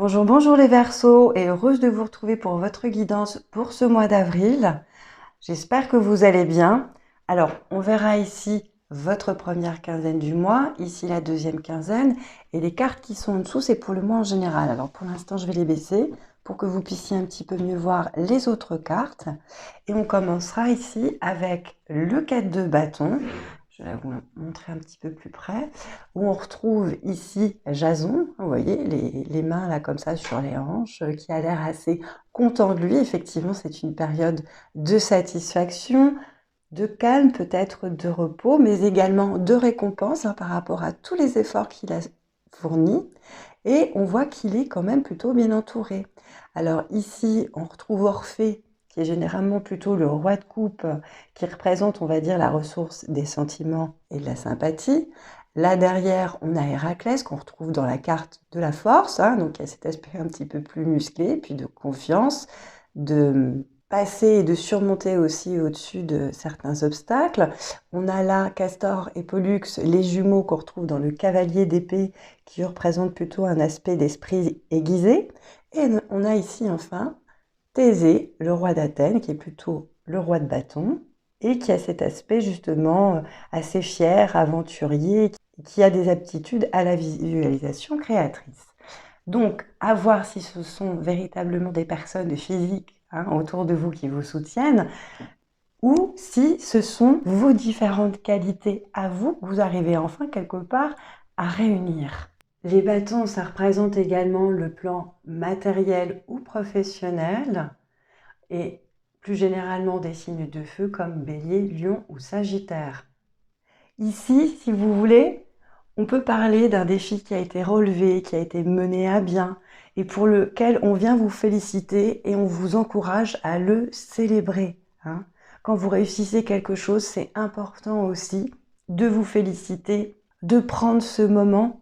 Bonjour, bonjour les Verseaux et heureuse de vous retrouver pour votre guidance pour ce mois d'avril. J'espère que vous allez bien. Alors, on verra ici votre première quinzaine du mois, ici la deuxième quinzaine et les cartes qui sont en dessous, c'est pour le mois en général. Alors, pour l'instant, je vais les baisser pour que vous puissiez un petit peu mieux voir les autres cartes. Et on commencera ici avec le 4 de bâton. Je vais vous montrer un petit peu plus près, où on retrouve ici Jason, vous voyez, les mains là comme ça sur les hanches, qui a l'air assez content de lui. Effectivement, c'est une période de satisfaction, de calme, peut-être de repos, mais également de récompense par rapport à tous les efforts qu'il a fournis. Et on voit qu'il est quand même plutôt bien entouré. Alors ici, on retrouve Orphée, qui est généralement plutôt le roi de coupe, qui représente, on va dire, la ressource des sentiments et de la sympathie. Là derrière, on a Héraclès, qu'on retrouve dans la carte de la force, donc il y a cet aspect un petit peu plus musclé, puis de confiance, de passer et de surmonter aussi au-dessus de certains obstacles. On a là Castor et Pollux, les jumeaux qu'on retrouve dans le cavalier d'épée, qui représente plutôt un aspect d'esprit aiguisé. Et on a ici enfin Thésée, le roi d'Athènes, qui est plutôt le roi de bâton, et qui a cet aspect justement assez fier, aventurier, qui a des aptitudes à la visualisation créatrice. Donc, à voir si ce sont véritablement des personnes physiques autour de vous qui vous soutiennent, ou si ce sont vos différentes qualités à vous que vous arrivez enfin quelque part à réunir. Les bâtons, ça représente également le plan matériel ou professionnel, et plus généralement des signes de feu comme Bélier, Lion ou Sagittaire. Ici, si vous voulez, on peut parler d'un défi qui a été relevé, qui a été mené à bien, et pour lequel on vient vous féliciter et on vous encourage à le célébrer. Quand vous réussissez quelque chose, c'est important aussi de vous féliciter, de prendre ce moment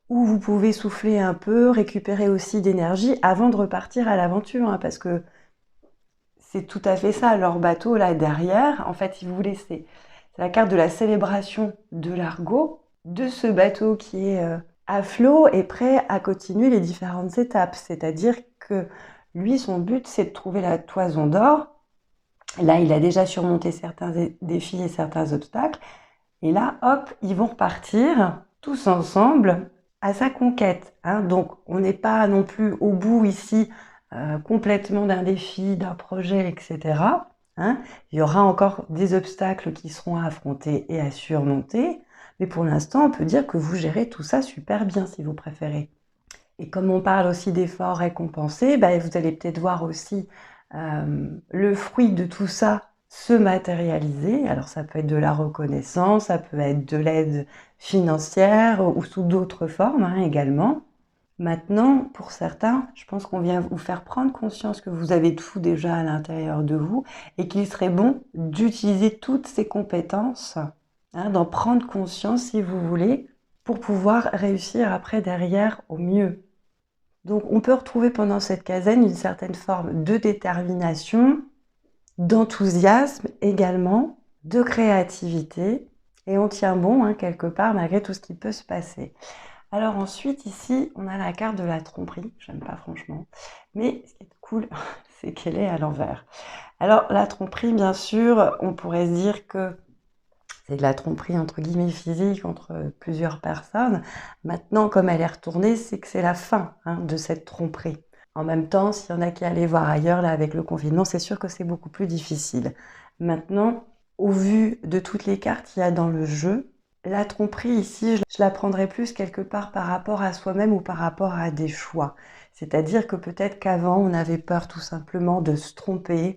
où vous pouvez souffler un peu, récupérer aussi d'énergie avant de repartir à l'aventure, parce que c'est tout à fait ça, leur bateau là derrière. En fait, si vous voulez, c'est la carte de la célébration de l'Argot, de ce bateau qui est à flot et prêt à continuer les différentes étapes. C'est-à-dire que lui, son but, c'est de trouver la toison d'or. Là, il a déjà surmonté certains défis et certains obstacles. Et là, hop, ils vont repartir tous ensemble à sa conquête. Donc, on n'est pas non plus au bout ici complètement d'un défi, d'un projet, etc. Il y aura encore des obstacles qui seront à affronter et à surmonter. Mais pour l'instant, on peut dire que vous gérez tout ça super bien, si vous préférez. Et comme on parle aussi d'efforts récompensés, vous allez peut-être voir aussi le fruit de tout ça se matérialiser. Alors ça peut être de la reconnaissance, ça peut être de l'aide financière ou sous d'autres formes également. Maintenant, pour certains, je pense qu'on vient vous faire prendre conscience que vous avez tout déjà à l'intérieur de vous et qu'il serait bon d'utiliser toutes ces compétences, d'en prendre conscience si vous voulez, pour pouvoir réussir après derrière au mieux. Donc on peut retrouver pendant cette quinzaine une certaine forme de détermination, d'enthousiasme également, de créativité, et on tient bon quelque part malgré tout ce qui peut se passer. Alors ensuite ici on a la carte de la tromperie, j'aime pas franchement, mais ce qui est cool c'est qu'elle est à l'envers. Alors la tromperie, bien sûr, on pourrait se dire que c'est de la tromperie entre guillemets physique entre plusieurs personnes. Maintenant, comme elle est retournée, c'est que c'est la fin de cette tromperie. En même temps, s'il y en a qui allaient voir ailleurs, là, avec le confinement, c'est sûr que c'est beaucoup plus difficile. Maintenant, au vu de toutes les cartes qu'il y a dans le jeu, la tromperie ici, je la prendrais plus quelque part par rapport à soi-même ou par rapport à des choix. C'est-à-dire que peut-être qu'avant, on avait peur tout simplement de se tromper.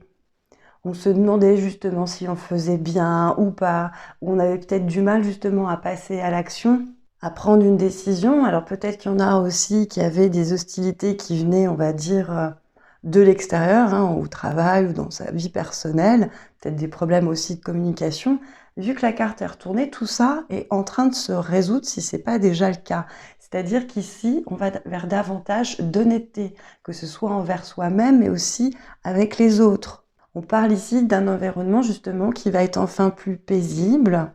On se demandait justement si on faisait bien ou pas, ou on avait peut-être du mal justement à passer à l'action, à prendre une décision. Alors peut-être qu'il y en a aussi qui avaient des hostilités qui venaient, on va dire, de l'extérieur, au travail ou dans sa vie personnelle, peut-être des problèmes aussi de communication. Vu que la carte est retournée, tout ça est en train de se résoudre si ce n'est pas déjà le cas. C'est-à-dire qu'ici, on va vers davantage d'honnêteté, que ce soit envers soi-même, mais aussi avec les autres. On parle ici d'un environnement justement qui va être enfin plus paisible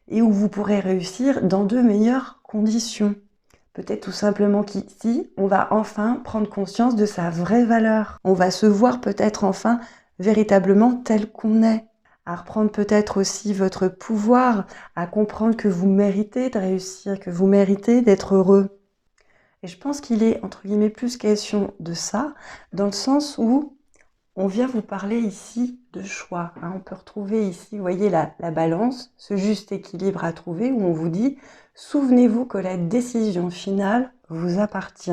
et où vous pourrez réussir dans de meilleures conditions. Peut-être tout simplement qu'ici, on va enfin prendre conscience de sa vraie valeur. On va se voir peut-être enfin véritablement tel qu'on est. À reprendre peut-être aussi votre pouvoir, à comprendre que vous méritez de réussir, que vous méritez d'être heureux. Et je pense qu'il est, entre guillemets, plus question de ça, dans le sens où on vient vous parler ici de choix. On peut retrouver ici, vous voyez, la balance, ce juste équilibre à trouver, où on vous dit, souvenez-vous que la décision finale vous appartient.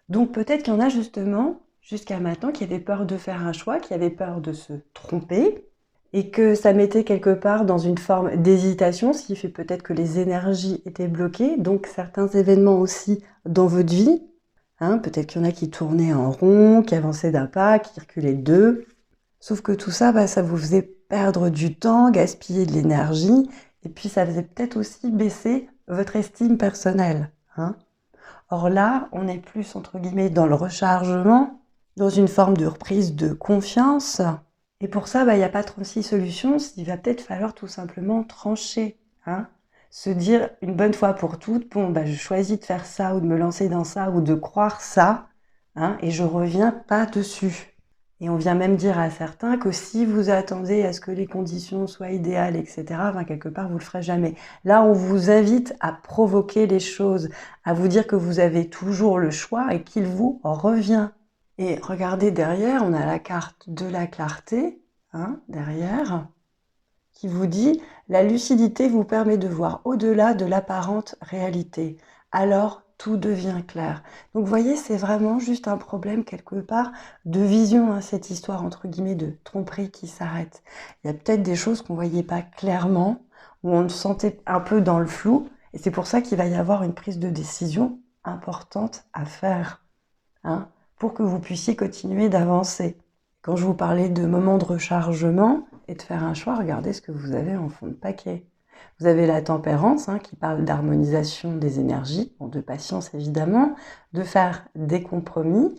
Donc peut-être qu'il y en a justement, jusqu'à maintenant, qui avaient peur de faire un choix, qui avaient peur de se tromper, et que ça mettait quelque part dans une forme d'hésitation, ce qui fait peut-être que les énergies étaient bloquées, donc certains événements aussi dans votre vie. Peut-être qu'il y en a qui tournaient en rond, qui avançaient d'un pas, qui reculaient de deux. Sauf que tout ça, ça vous faisait perdre du temps, gaspiller de l'énergie, et puis ça faisait peut-être aussi baisser votre estime personnelle. Or là, on est plus, entre guillemets, dans le rechargement, dans une forme de reprise de confiance. Et pour ça, il n'y a pas 36 solutions, il va peut-être falloir tout simplement trancher. Se dire une bonne fois pour toutes, je choisis de faire ça ou de me lancer dans ça ou de croire ça, et je reviens pas dessus. Et on vient même dire à certains que si vous attendez à ce que les conditions soient idéales, etc., quelque part, vous le ferez jamais. Là, on vous invite à provoquer les choses, à vous dire que vous avez toujours le choix et qu'il vous revient. Et regardez derrière, on a la carte de la clarté, derrière, qui vous dit « La lucidité vous permet de voir au-delà de l'apparente réalité. Alors, tout devient clair. » Donc, vous voyez, c'est vraiment juste un problème quelque part de vision, cette histoire, entre guillemets, de tromperie qui s'arrête. Il y a peut-être des choses qu'on ne voyait pas clairement, où on se sentait un peu dans le flou, et c'est pour ça qu'il va y avoir une prise de décision importante à faire, pour que vous puissiez continuer d'avancer. Quand je vous parlais de moments de rechargement et de faire un choix, regardez ce que vous avez en fond de paquet. Vous avez la tempérance, qui parle d'harmonisation des énergies, de patience évidemment, de faire des compromis.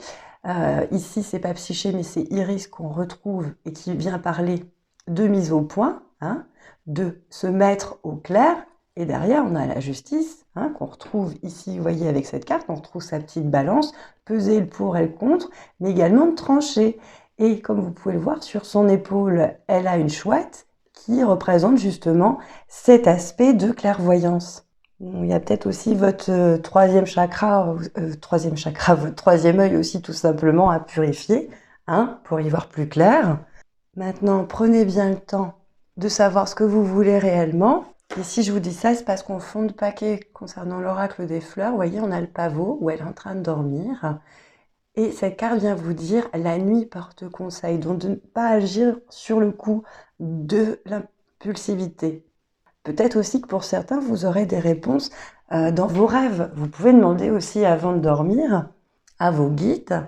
Ici, c'est pas Psyché, mais c'est Iris qu'on retrouve et qui vient parler de mise au point, de se mettre au clair. Et derrière, on a la justice, qu'on retrouve ici, vous voyez, avec cette carte, on retrouve sa petite balance, peser le pour et le contre, mais également de trancher. Et comme vous pouvez le voir, sur son épaule, elle a une chouette qui représente justement cet aspect de clairvoyance. Il y a peut-être aussi votre troisième chakra, votre troisième œil aussi tout simplement à purifier, pour y voir plus clair. Maintenant, prenez bien le temps de savoir ce que vous voulez réellement. Et si je vous dis ça, c'est parce qu'en fond de paquet, concernant l'oracle des fleurs, vous voyez, on a le pavot où elle est en train de dormir. Et cette carte vient vous dire, la nuit porte conseil, donc de ne pas agir sur le coup de l'impulsivité. Peut-être aussi que pour certains, vous aurez des réponses dans vos rêves. Vous pouvez demander aussi avant de dormir à vos guides,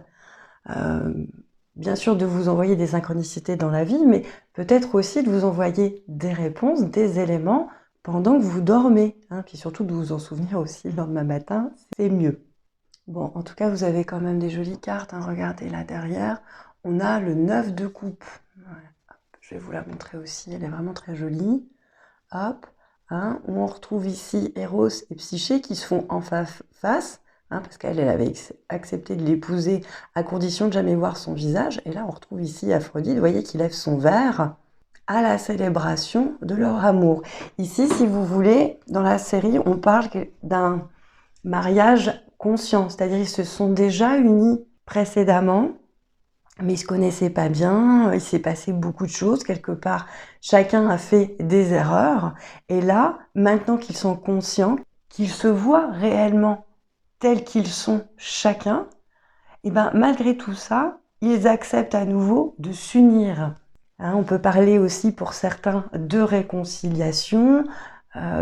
bien sûr de vous envoyer des synchronicités dans la vie, mais peut-être aussi de vous envoyer des réponses, des éléments pendant que vous dormez. Puis surtout de vous en souvenir aussi le lendemain matin, c'est mieux. Bon, en tout cas, vous avez quand même des jolies cartes. Regardez là derrière, on a le 9 de coupe. Je vais vous la montrer aussi, elle est vraiment très jolie. Hop, on retrouve ici Eros et Psyché qui se font en face, parce qu'elle avait accepté de l'épouser à condition de jamais voir son visage. Et là, on retrouve ici Aphrodite, vous voyez, qui lève son verre à la célébration de leur amour. Ici, si vous voulez, dans la série, on parle d'un mariage conscient, c'est-à-dire ils se sont déjà unis précédemment, mais ils se connaissaient pas bien, il s'est passé beaucoup de choses, quelque part, chacun a fait des erreurs, et là, maintenant qu'ils sont conscients, qu'ils se voient réellement tels qu'ils sont chacun, et malgré tout ça, ils acceptent à nouveau de s'unir. On peut parler aussi pour certains de réconciliation,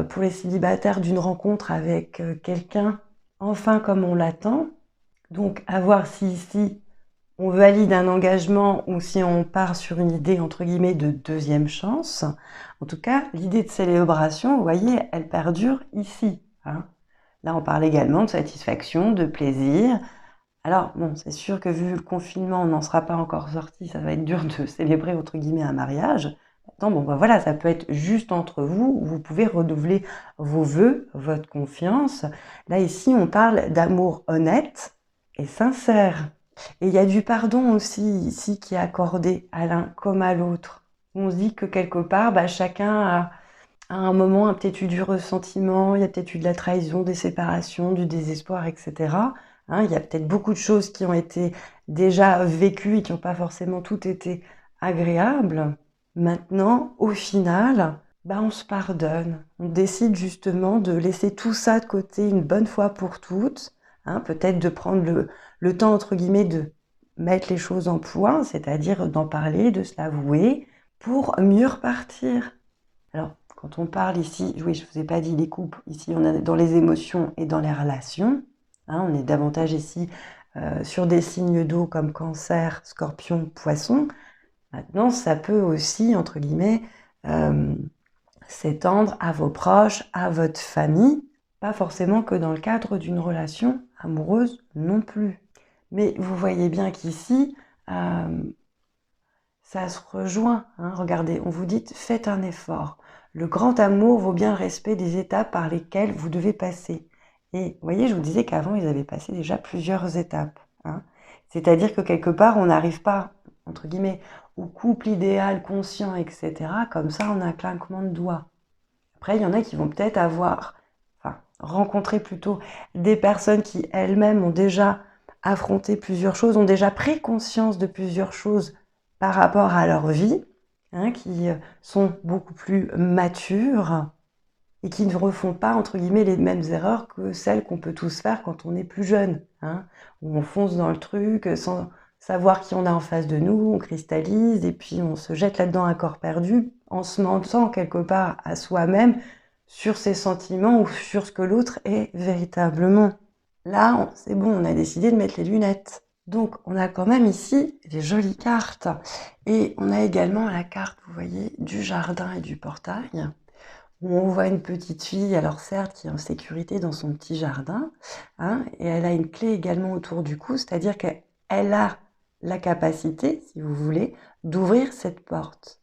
pour les célibataires d'une rencontre avec quelqu'un enfin comme on l'attend. Donc à voir si ici on valide un engagement ou si on part sur une idée entre guillemets de deuxième chance. En tout cas, l'idée de célébration, vous voyez, elle perdure ici. Là, on parle également de satisfaction, de plaisir. Alors bon, c'est sûr que vu le confinement, on n'en sera pas encore sorti, ça va être dur de célébrer entre guillemets un mariage. Maintenant, bon, bah voilà, ça peut être juste entre vous, vous pouvez renouveler vos vœux, votre confiance. Là, ici, on parle d'amour honnête et sincère. Et il y a du pardon aussi ici qui est accordé à l'un comme à l'autre. On se dit que quelque part, bah, chacun à un moment a peut-être eu du ressentiment, il y a peut-être eu de la trahison, des séparations, du désespoir, etc. Hein, il y a peut-être beaucoup de choses qui ont été déjà vécues et qui n'ont pas forcément toutes été agréables. Maintenant, au final, bah, on se pardonne. On décide justement de laisser tout ça de côté une bonne fois pour toutes. Hein, peut-être de prendre le temps, entre guillemets, de mettre les choses en point, c'est-à-dire d'en parler, de se l'avouer, pour mieux repartir. Alors, quand on parle ici, oui, je ne vous ai pas dit les couples, ici on est dans les émotions et dans les relations. Hein, on est davantage ici sur des signes d'eau comme Cancer, Scorpion, Poisson. Maintenant, ça peut aussi, entre guillemets, s'étendre à vos proches, à votre famille, pas forcément que dans le cadre d'une relation amoureuse non plus. Mais vous voyez bien qu'ici, ça se rejoint. Hein. Regardez, on vous dit, faites un effort. Le grand amour vaut bien le respect des étapes par lesquelles vous devez passer. Et vous voyez, je vous disais qu'avant, ils avaient passé déjà plusieurs étapes. Hein. C'est-à-dire que quelque part, on n'arrive pas, entre guillemets, au couple idéal, conscient, etc. Comme ça, en un claquement de doigts. Après, il y en a qui vont peut-être rencontrer plutôt des personnes qui elles-mêmes ont déjà affronté plusieurs choses, ont déjà pris conscience de plusieurs choses par rapport à leur vie, hein, qui sont beaucoup plus matures et qui ne refont pas, entre guillemets, les mêmes erreurs que celles qu'on peut tous faire quand on est plus jeune, hein, où on fonce dans le truc sans savoir qui on a en face de nous, on cristallise et puis on se jette là-dedans à corps perdu en se mentant quelque part à soi-même sur ses sentiments ou sur ce que l'autre est véritablement. Là, c'est bon, on a décidé de mettre les lunettes. Donc, on a quand même ici des jolies cartes. Et on a également la carte, vous voyez, du jardin et du portail, où on voit une petite fille, alors certes, qui est en sécurité dans son petit jardin, hein, et elle a une clé également autour du cou, c'est-à-dire qu'elle a la capacité, si vous voulez, d'ouvrir cette porte.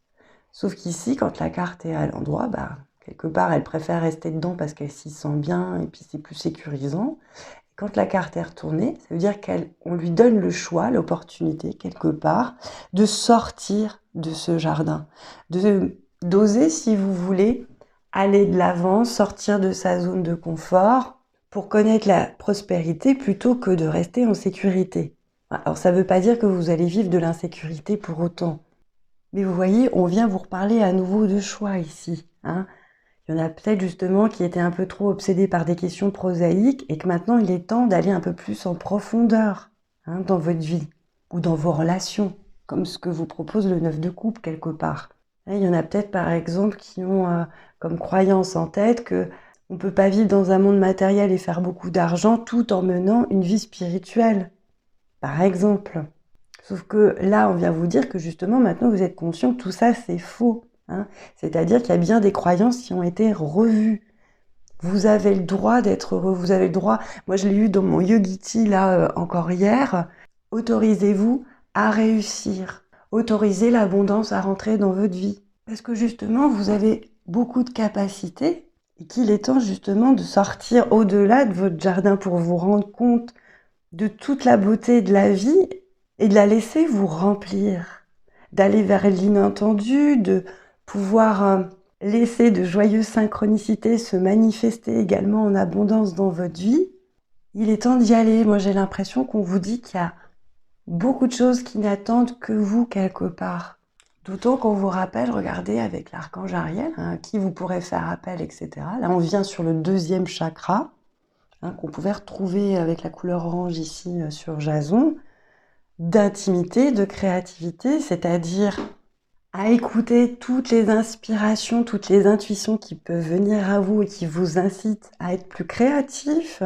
Sauf qu'ici, quand la carte est à l'endroit, bah, quelque part, elle préfère rester dedans parce qu'elle s'y sent bien et puis c'est plus sécurisant. Quand la carte est retournée, ça veut dire qu'on lui donne le choix, l'opportunité, quelque part, de sortir de ce jardin, d'oser, si vous voulez, aller de l'avant, sortir de sa zone de confort pour connaître la prospérité plutôt que de rester en sécurité. Alors, ça ne veut pas dire que vous allez vivre de l'insécurité pour autant. Mais vous voyez, on vient vous reparler à nouveau de choix ici. Hein. Il y en a peut-être justement qui étaient un peu trop obsédés par des questions prosaïques et que maintenant il est temps d'aller un peu plus en profondeur, hein, dans votre vie ou dans vos relations, comme ce que vous propose le 9 de coupe quelque part. Il y en a peut-être par exemple qui ont comme croyance en tête que on ne peut pas vivre dans un monde matériel et faire beaucoup d'argent tout en menant une vie spirituelle, par exemple. Sauf que là, on vient vous dire que justement maintenant vous êtes conscient que tout ça c'est faux. Hein. C'est-à-dire qu'il y a bien des croyances qui ont été revues. Vous avez le droit d'être heureux, vous avez le droit, moi je l'ai eu dans mon Yogiti là encore hier, autorisez-vous à réussir, autorisez l'abondance à rentrer dans votre vie. Parce que justement, vous avez beaucoup de capacités et qu'il est temps justement de sortir au-delà de votre jardin pour vous rendre compte de toute la beauté de la vie et de la laisser vous remplir, d'aller vers l'inattendu, de pouvoir laisser de joyeuses synchronicités se manifester également en abondance dans votre vie. Il est temps d'y aller. Moi, j'ai l'impression qu'on vous dit qu'il y a beaucoup de choses qui n'attendent que vous quelque part. D'autant qu'on vous rappelle, regardez, avec l'archange Ariel, hein, qui vous pourrez faire appel, etc. Là, on vient sur le 2e chakra, hein, qu'on pouvait retrouver avec la couleur orange ici sur Jason, d'intimité, de créativité, c'est-à-dire à écouter toutes les inspirations, toutes les intuitions qui peuvent venir à vous et qui vous incitent à être plus créatif,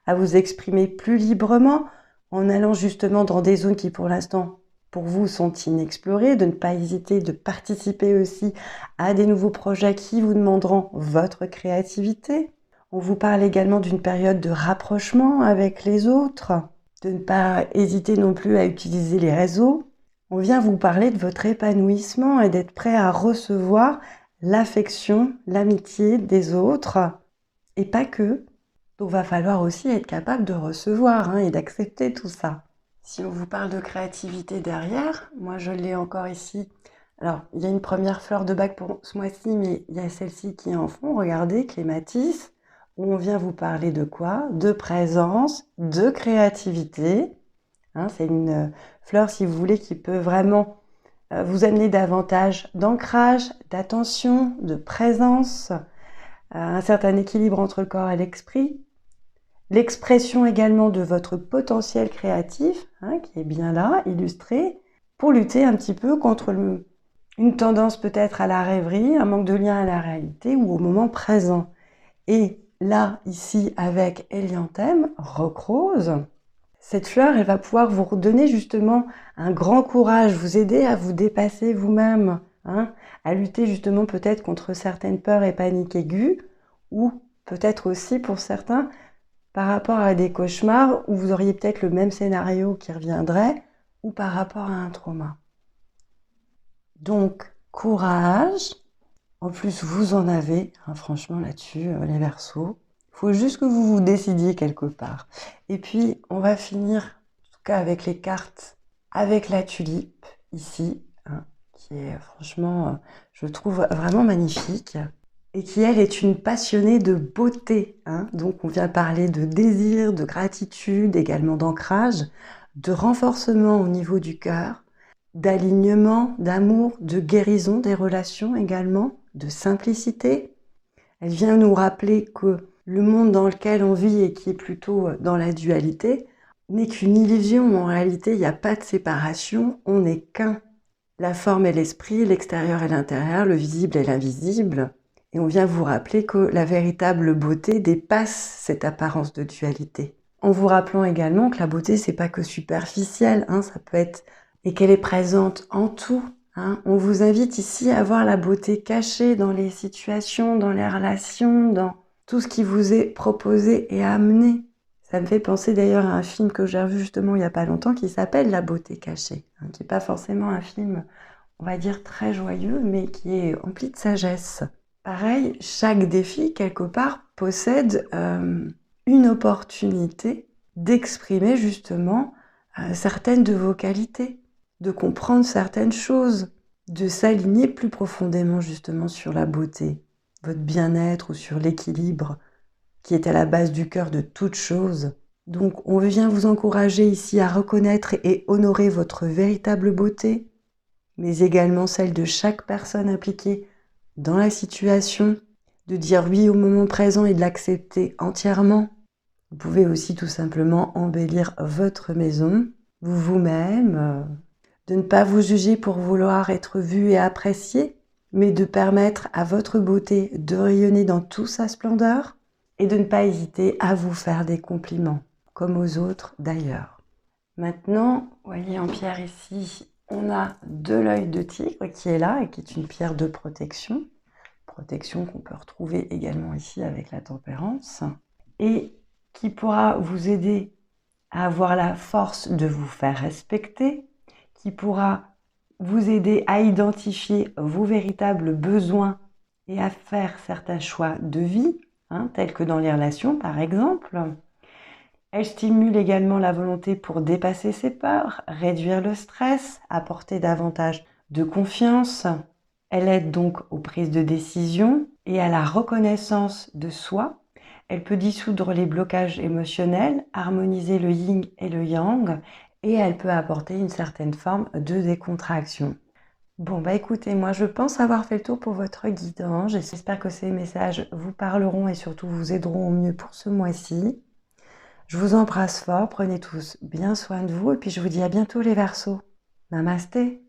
à vous exprimer plus librement, en allant justement dans des zones qui pour l'instant pour vous sont inexplorées, de ne pas hésiter de participer aussi à des nouveaux projets qui vous demanderont votre créativité. On vous parle également d'une période de rapprochement avec les autres, de ne pas hésiter non plus à utiliser les réseaux, On vient vous parler de votre épanouissement et d'être prêt à recevoir l'affection, l'amitié des autres, et pas que. Donc, va falloir aussi être capable de recevoir et d'accepter tout ça. Si on vous parle de créativité derrière, moi je l'ai encore ici. Alors, il y a une première fleur de bac pour ce mois-ci, mais il y a celle-ci qui est en fond. Regardez, clématisse, où on vient vous parler de quoi? De présence, de créativité. C'est une fleur, si vous voulez, qui peut vraiment vous amener davantage d'ancrage, d'attention, de présence, un certain équilibre entre le corps et l'esprit. L'expression également de votre potentiel créatif, qui est bien là, illustré, pour lutter un petit peu contre une tendance peut-être à la rêverie, un manque de lien à la réalité ou au moment présent. Et là, ici, avec Hélianthème, roc rose, cette fleur, elle va pouvoir vous redonner justement un grand courage, vous aider à vous dépasser vous-même, à lutter justement peut-être contre certaines peurs et paniques aiguës, ou peut-être aussi pour certains, par rapport à des cauchemars où vous auriez peut-être le même scénario qui reviendrait, ou par rapport à un trauma. Donc, courage. En plus, vous en avez, franchement, là-dessus, les Verseaux. Il faut juste que vous vous décidiez quelque part. Et puis, on va finir, en tout cas avec les cartes, avec la tulipe, ici, qui est franchement, je trouve vraiment magnifique. Et qui, elle, est une passionnée de beauté. Donc, on vient parler de désir, de gratitude, également d'ancrage, de renforcement au niveau du cœur, d'alignement, d'amour, de guérison des relations également, de simplicité. Elle vient nous rappeler que le monde dans lequel on vit et qui est plutôt dans la dualité n'est qu'une illusion. En réalité, il n'y a pas de séparation, on n'est qu'un. La forme et l'esprit, l'extérieur et l'intérieur, le visible et l'invisible. Et on vient vous rappeler que la véritable beauté dépasse cette apparence de dualité. En vous rappelant également que la beauté, c'est pas que superficielle, ça peut être, et qu'elle est présente en tout. On vous invite ici à voir la beauté cachée dans les situations, dans les relations, dans tout ce qui vous est proposé et amené. Ça me fait penser d'ailleurs à un film que j'ai revu justement il n'y a pas longtemps qui s'appelle La beauté cachée, qui n'est pas forcément un film, on va dire, très joyeux, mais qui est empli de sagesse. Pareil, chaque défi, quelque part, possède une opportunité d'exprimer justement certaines de vos qualités, de comprendre certaines choses, de s'aligner plus profondément justement sur la beauté, votre bien-être ou sur l'équilibre qui est à la base du cœur de toute chose. Donc on vient vous encourager ici à reconnaître et honorer votre véritable beauté, mais également celle de chaque personne impliquée dans la situation, de dire oui au moment présent et de l'accepter entièrement. Vous pouvez aussi tout simplement embellir votre maison, vous-même, de ne pas vous juger pour vouloir être vu et apprécié, mais de permettre à votre beauté de rayonner dans toute sa splendeur et de ne pas hésiter à vous faire des compliments, comme aux autres d'ailleurs. Maintenant, vous voyez en pierre ici, on a de l'œil de tigre qui est là et qui est une pierre de protection qu'on peut retrouver également ici avec la tempérance, et qui pourra vous aider à avoir la force de vous faire respecter, qui pourra vous aider à identifier vos véritables besoins et à faire certains choix de vie, tels que dans les relations par exemple. Elle stimule également la volonté pour dépasser ses peurs, réduire le stress, apporter davantage de confiance. Elle aide donc aux prises de décision et à la reconnaissance de soi. Elle peut dissoudre les blocages émotionnels, harmoniser le yin et le yang, et elle peut apporter une certaine forme de décontraction. Bon, écoutez, moi je pense avoir fait le tour pour votre guidance. J'espère que ces messages vous parleront et surtout vous aideront au mieux pour ce mois-ci. Je vous embrasse fort, prenez tous bien soin de vous et puis je vous dis à bientôt les Verseaux. Namasté.